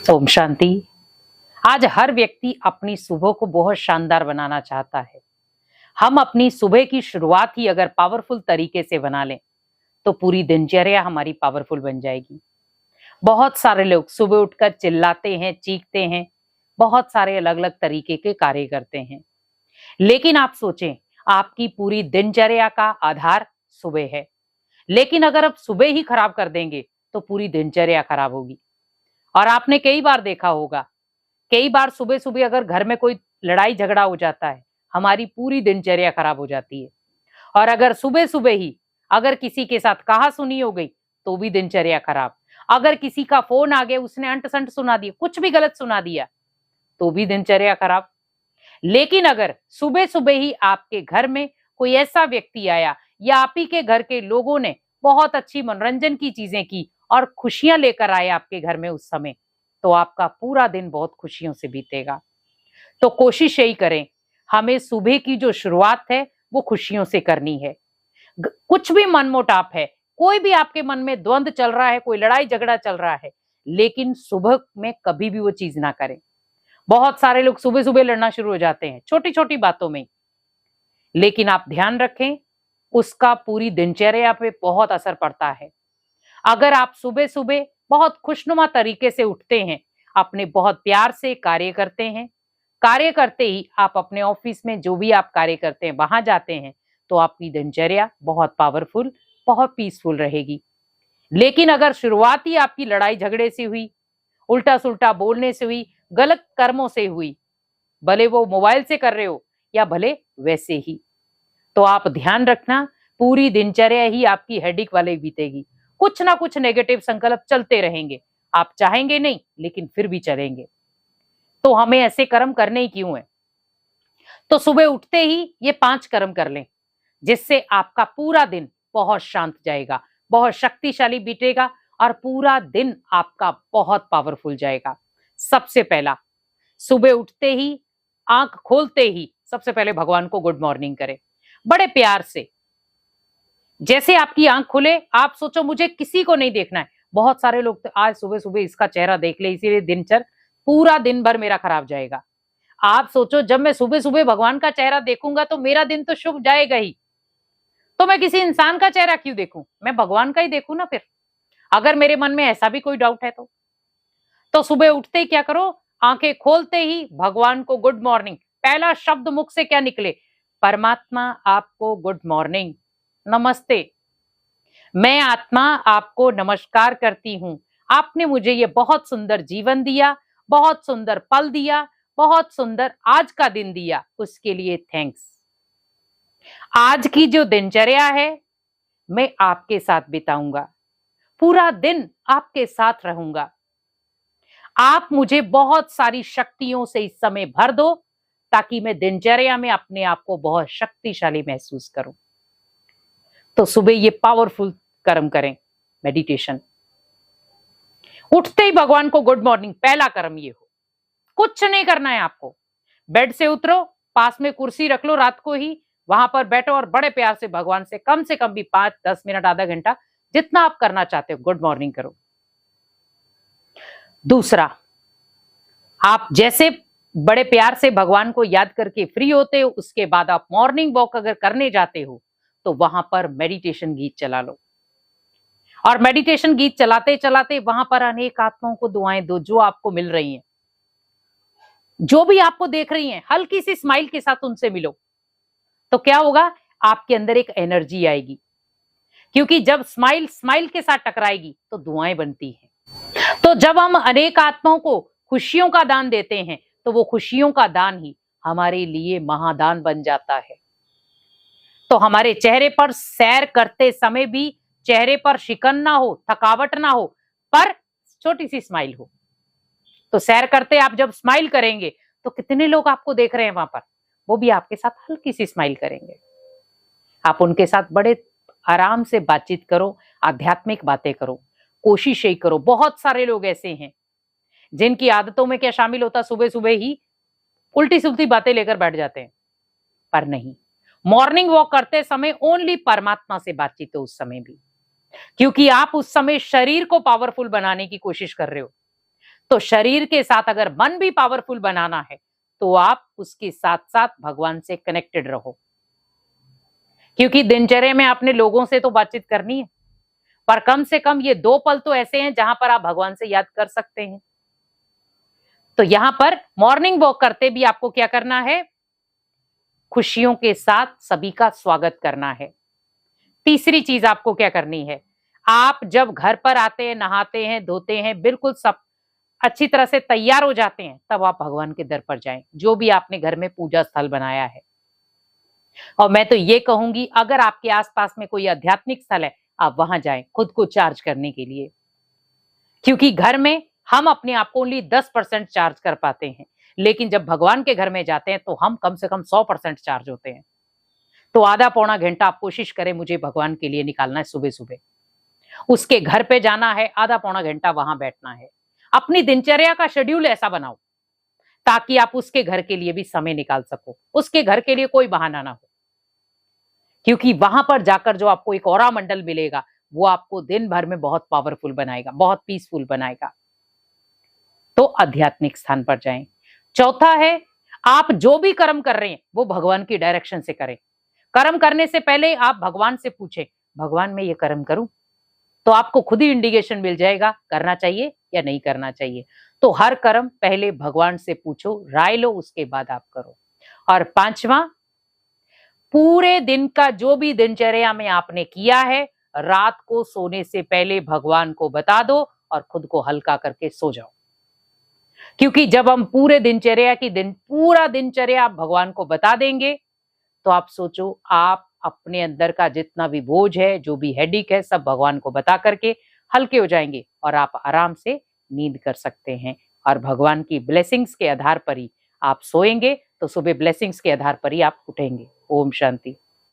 ओम शांति। आज हर व्यक्ति अपनी सुबह को बहुत शानदार बनाना चाहता है। हम अपनी सुबह की शुरुआत ही अगर पावरफुल तरीके से बना लें तो पूरी दिनचर्या हमारी पावरफुल बन जाएगी। बहुत सारे लोग सुबह उठकर चिल्लाते हैं, चीखते हैं, बहुत सारे अलग अलग तरीके के कार्य करते हैं। लेकिन आप सोचें, आपकी पूरी दिनचर्या का आधार सुबह है। लेकिन अगर आप सुबह ही खराब कर देंगे तो पूरी दिनचर्या खराब होगी। और आपने कई बार देखा होगा, कई बार सुबह सुबह अगर घर में कोई लड़ाई झगड़ा हो जाता है, हमारी पूरी दिनचर्या खराब हो जाती है। और अगर सुबह सुबह ही अगर किसी के साथ कहा सुनी हो गई तो भी दिनचर्या खराब। अगर किसी का फोन आ गया, उसने अंट संट सुना दिया, कुछ भी गलत सुना दिया तो भी दिनचर्या खराब। लेकिन अगर सुबह सुबह ही आपके घर में कोई ऐसा व्यक्ति आया या आप ही के घर के लोगों ने बहुत अच्छी मनोरंजन की चीजें की और खुशियां लेकर आए आपके घर में उस समय, तो आपका पूरा दिन बहुत खुशियों से बीतेगा। तो कोशिश यही करें, हमें सुबह की जो शुरुआत है वो खुशियों से करनी है। कुछ भी मनमुटाव है, कोई भी आपके मन में द्वंद चल रहा है, कोई लड़ाई झगड़ा चल रहा है, लेकिन सुबह में कभी भी वो चीज ना करें। बहुत सारे लोग सुबह सुबह लड़ना शुरू हो जाते हैं छोटी छोटी बातों में, लेकिन आप ध्यान रखें, उसका पूरी दिनचर्या पे बहुत असर पड़ता है। अगर आप सुबह सुबह बहुत खुशनुमा तरीके से उठते हैं, अपने बहुत प्यार से कार्य करते हैं, कार्य करते ही आप अपने ऑफिस में जो भी आप कार्य करते हैं वहां जाते हैं, तो आपकी दिनचर्या बहुत पावरफुल, बहुत पीसफुल रहेगी। लेकिन अगर शुरुआत ही आपकी लड़ाई झगड़े से हुई, उल्टा सुल्टा बोलने से हुई, गलत कर्मों से हुई, भले वो मोबाइल से कर रहे हो या भले वैसे ही, तो आप ध्यान रखना, पूरी दिनचर्या ही आपकी हेडिक वाले बीतेगी। कुछ ना कुछ नेगेटिव संकल्प चलते रहेंगे, आप चाहेंगे नहीं लेकिन फिर भी चलेंगे। तो हमें ऐसे कर्म करने ही क्यों है? तो सुबह उठते ही ये 5 कर्म कर लें, जिससे आपका पूरा दिन बहुत शांत जाएगा, बहुत शक्तिशाली बीतेगा और पूरा दिन आपका बहुत पावरफुल जाएगा। सबसे पहला, सुबह उठते ही, आंख खोलते ही सबसे पहले भगवान को गुड मॉर्निंग करें, बड़े प्यार से। जैसे आपकी आंख खुले, आप सोचो मुझे किसी को नहीं देखना है। बहुत सारे लोग तो आज सुबह सुबह इसका चेहरा देख ले, इसीलिए दिनचर्या पूरा दिन भर मेरा खराब जाएगा। आप सोचो, जब मैं सुबह सुबह भगवान का चेहरा देखूंगा तो मेरा दिन तो शुभ जाएगा ही। तो मैं किसी इंसान का चेहरा क्यों देखूं, मैं भगवान का ही देखूं ना। फिर अगर मेरे मन में ऐसा भी कोई डाउट है तो सुबह उठते ही क्या करो, आंखें खोलते ही भगवान को गुड मॉर्निंग। पहला शब्द मुख से क्या निकले? परमात्मा आपको गुड मॉर्निंग, नमस्ते। मैं आत्मा आपको नमस्कार करती हूं। आपने मुझे ये बहुत सुंदर जीवन दिया, बहुत सुंदर पल दिया, बहुत सुंदर आज का दिन दिया, उसके लिए थैंक्स। आज की जो दिनचर्या है मैं आपके साथ बिताऊंगा, पूरा दिन आपके साथ रहूंगा। आप मुझे बहुत सारी शक्तियों से इस समय भर दो, ताकि मैं दिनचर्या में अपने आप को बहुत शक्तिशाली महसूस करूं। तो सुबह ये पावरफुल कर्म करें, मेडिटेशन। उठते ही भगवान को गुड मॉर्निंग, पहला कर्म ये हो। कुछ नहीं करना है आपको, बेड से उतरो, पास में कुर्सी रख लो, रात को ही वहां पर बैठो और बड़े प्यार से भगवान से कम से कम भी 5-10 मिनट, आधा घंटा, जितना आप करना चाहते हो, गुड मॉर्निंग करो। दूसरा, आप जैसे बड़े प्यार से भगवान को याद करके फ्री होते हो, उसके बाद आप मॉर्निंग वॉक अगर करने जाते हो तो वहां पर मेडिटेशन गीत चला लो। और मेडिटेशन गीत चलाते चलाते वहां पर अनेक आत्माओं को दुआएं दो जो आपको मिल रही हैं, जो भी आपको देख रही हैं, हल्की सी स्माइल के साथ उनसे मिलो। तो क्या होगा, आपके अंदर एक एनर्जी आएगी, क्योंकि जब स्माइल स्माइल के साथ टकराएगी तो दुआएं बनती हैं। तो जब हम अनेक आत्माओं को खुशियों का दान देते हैं तो वो खुशियों का दान ही हमारे लिए महादान बन जाता है। तो हमारे चेहरे पर सैर करते समय भी चेहरे पर शिकन ना हो, थकावट ना हो, पर छोटी सी स्माइल हो। तो सैर करते आप जब स्माइल करेंगे तो कितने लोग आपको देख रहे हैं वहां पर, वो भी आपके साथ हल्की सी स्माइल करेंगे। आप उनके साथ बड़े आराम से बातचीत करो, आध्यात्मिक बातें करो, कोशिश यही करो। बहुत सारे लोग ऐसे हैं जिनकी आदतों में क्या शामिल होता, सुबह सुबह ही उल्टी सुलटी बातें लेकर बैठ जाते हैं। पर नहीं, मॉर्निंग वॉक करते समय ओनली परमात्मा से बातचीत हो उस समय भी, क्योंकि आप उस समय शरीर को पावरफुल बनाने की कोशिश कर रहे हो। तो शरीर के साथ अगर मन भी पावरफुल बनाना है तो आप उसके साथ साथ भगवान से कनेक्टेड रहो, क्योंकि दिनचर्या में आपने लोगों से तो बातचीत करनी है, पर कम से कम ये 2 पल तो ऐसे हैं जहां पर आप भगवान से याद कर सकते हैं। तो यहां पर मॉर्निंग वॉक करते भी आपको क्या करना है? खुशियों के साथ सभी का स्वागत करना है। तीसरी चीज आपको क्या करनी है? आप जब घर पर आते हैं, नहाते हैं, धोते हैं, बिल्कुल सब अच्छी तरह से तैयार हो जाते हैं, तब आप भगवान के दर पर जाएं, जो भी आपने घर में पूजा स्थल बनाया है। और मैं तो ये कहूंगी, अगर आपके आसपास में कोई आध्यात्मिक स्थल है, आप वहां जाएं खुद को चार्ज करने के लिए, क्योंकि घर में हम अपने आप को ओनली 10% चार्ज कर पाते हैं, लेकिन जब भगवान के घर में जाते हैं तो हम कम से कम 100% चार्ज होते हैं। तो आधा पौना घंटा आप कोशिश करें मुझे भगवान के लिए निकालना है सुबह सुबह, उसके घर पे जाना है, आधा पौना घंटा वहां बैठना है। अपनी दिनचर्या का शेड्यूल ऐसा बनाओ ताकि आप उसके घर के लिए भी समय निकाल सको, उसके घर के लिए कोई बहाना ना हो, क्योंकि वहां पर जाकर जो आपको एक औरा मंडल मिलेगा वो आपको दिन भर में बहुत पावरफुल बनाएगा, बहुत पीसफुल बनाएगा। तो आध्यात्मिक स्थान पर जाएं। चौथा है, आप जो भी कर्म कर रहे हैं वो भगवान की डायरेक्शन से करें। कर्म करने से पहले आप भगवान से पूछें, भगवान मैं ये कर्म करूं? तो आपको खुद ही इंडिकेशन मिल जाएगा करना चाहिए या नहीं करना चाहिए। तो हर कर्म पहले भगवान से पूछो, राय लो, उसके बाद आप करो। और पांचवा, पूरे दिन का जो भी दिनचर्या में आपने किया है, रात को सोने से पहले भगवान को बता दो और खुद को हल्का करके सो जाओ। क्योंकि जब हम पूरे दिनचर्या की पूरा दिनचर्या आप भगवान को बता देंगे, तो आप सोचो, आप अपने अंदर का जितना भी बोझ है, जो भी हेडेक है, सब भगवान को बता करके हल्के हो जाएंगे और आप आराम से नींद कर सकते हैं। और भगवान की ब्लेसिंग्स के आधार पर ही आप सोएंगे, तो सुबह ब्लेसिंग्स के आधार पर ही आप उठेंगे। ओम शांति।